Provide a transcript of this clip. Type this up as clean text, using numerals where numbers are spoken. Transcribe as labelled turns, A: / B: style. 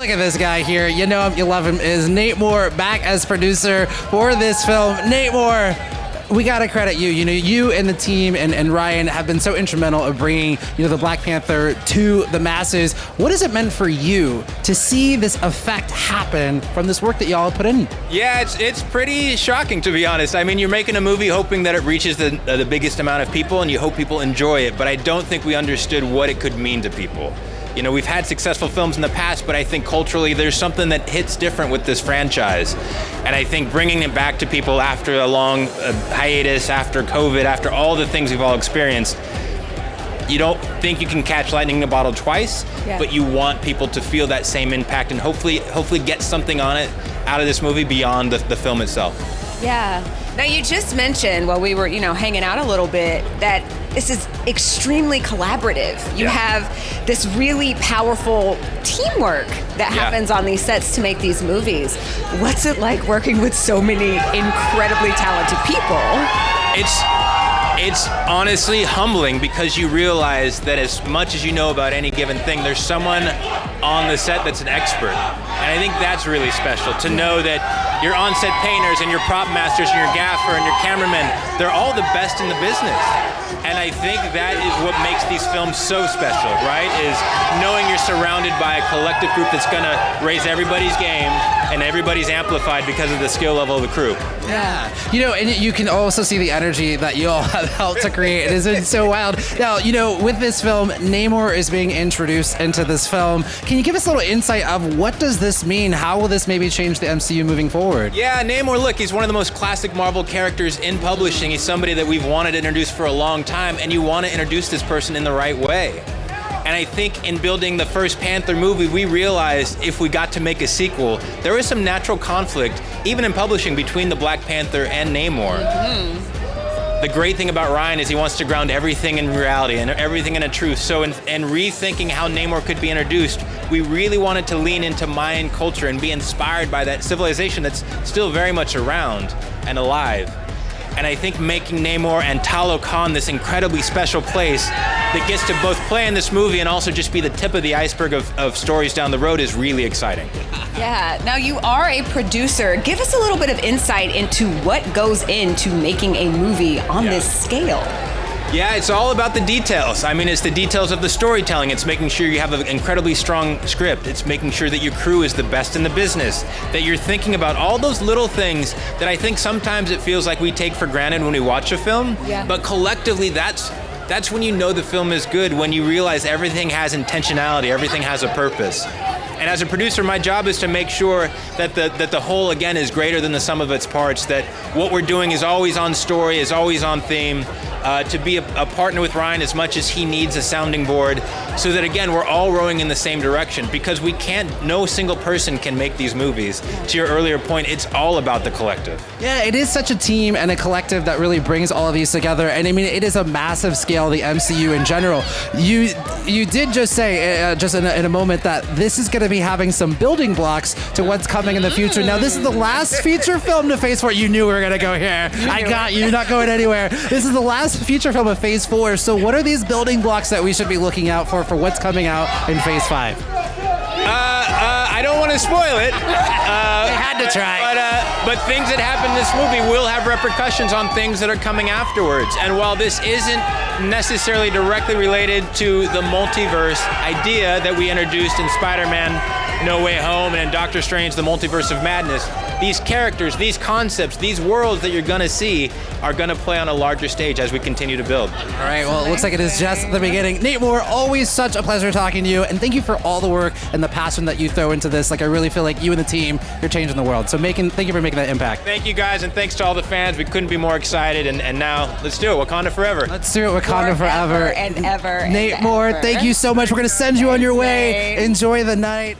A: Look at this guy here. You know him, you love him. Is Namor back as producer for this film? Namor, we gotta credit you. You know, you and the team and Ryan have been so instrumental of bringing the Black Panther to the masses. What has it meant for you to see this effect happen from this work that y'all put in?
B: Yeah, it's pretty shocking, to be honest. I mean, you're making a movie hoping that it reaches the biggest amount of people, and you hope people enjoy it. But I don't think we understood what it could mean to people. You know, we've had successful films in the past, but I think culturally there's something that hits different with this franchise. And I think bringing it back to people after a long hiatus, after COVID, after all the things we've all experienced, you don't think you can catch lightning in a bottle twice, but you want people to feel that same impact and hopefully get something on it out of this movie beyond the film itself.
C: Yeah. Now, you just mentioned while we were, hanging out a little bit that this is extremely collaborative. You have this really powerful teamwork that happens on these sets to make these movies. What's it like working with so many incredibly talented people?
B: It's honestly humbling because you realize that as much as you know about any given thing, there's someone on the set that's an expert. And I think that's really special, to know that your on-set painters and your prop masters and your gaffer and your cameramen, they're all the best in the business. And I think that is what makes these films so special, right? Is knowing you're surrounded by a collective group that's gonna raise everybody's game and everybody's amplified because of the skill level of the crew.
A: Yeah. And you can also see the energy that you all have helped to create. It has been so wild. Now, with this film, Namor is being introduced into this film. Can you give us a little insight of what does this mean? How will this maybe change the MCU moving forward?
B: Yeah, Namor, look, he's one of the most classic Marvel characters in publishing. He's somebody that we've wanted to introduce for a long time, and you want to introduce this person in the right way. And I think in building the first Panther movie, we realized if we got to make a sequel, there was some natural conflict, even in publishing, between the Black Panther and Namor. Mm-hmm. The great thing about Ryan is he wants to ground everything in reality and everything in a truth. So in rethinking how Namor could be introduced, we really wanted to lean into Mayan culture and be inspired by that civilization that's still very much around and alive. And I think making Namor and Talokan this incredibly special place that gets to both play in this movie and also just be the tip of the iceberg of stories down the road is really exciting.
C: Yeah. Now, you are a producer. Give us a little bit of insight into what goes into making a movie on this scale.
B: Yeah, it's all about the details. I mean, it's the details of the storytelling. It's making sure you have an incredibly strong script. It's making sure that your crew is the best in the business, that you're thinking about all those little things that I think sometimes it feels like we take for granted when we watch a film. Yeah. But collectively, that's when you know the film is good, when you realize everything has intentionality, everything has a purpose. And as a producer, my job is to make sure that the whole, again, is greater than the sum of its parts, that what we're doing is always on story, is always on theme, to be a partner with Ryan as much as he needs a sounding board, so that, again, we're all rowing in the same direction, because no single person can make these movies. To your earlier point, it's all about the collective.
A: Yeah, it is such a team and a collective that really brings all of these together. And I mean, it is a massive scale, the MCU in general. You did just say, just in a moment, that this is going to be having some building blocks to what's coming in the future. Now, this is the last feature film to Phase 4. You knew we were going to go here. I got you. You're not going anywhere. This is the last feature film of Phase 4. So what are these building blocks that we should be looking out for what's coming out in Phase 5?
B: I don't want to spoil it.
A: They had to try.
B: But things that happen in this movie will have repercussions on things that are coming afterwards. And while this isn't necessarily directly related to the multiverse idea that we introduced in Spider-Man No Way Home and in Doctor Strange, the Multiverse of Madness, these characters, these concepts, these worlds that you're going to see are going to play on a larger stage as we continue to build.
A: All right, well, it looks like it is just the beginning. Namor, always such a pleasure talking to you, and thank you for all the work and the passion that you throw into this. Like, I really feel like you and the team, you're changing the world. So thank you for making that impact.
B: Thank you, guys, and thanks to all the fans. We couldn't be more excited, and now let's do it. Wakanda Forever.
A: Let's do it, Wakanda Forever.
C: And ever.
A: Namor, thank you so much. We're going to send you on your way. Enjoy the night.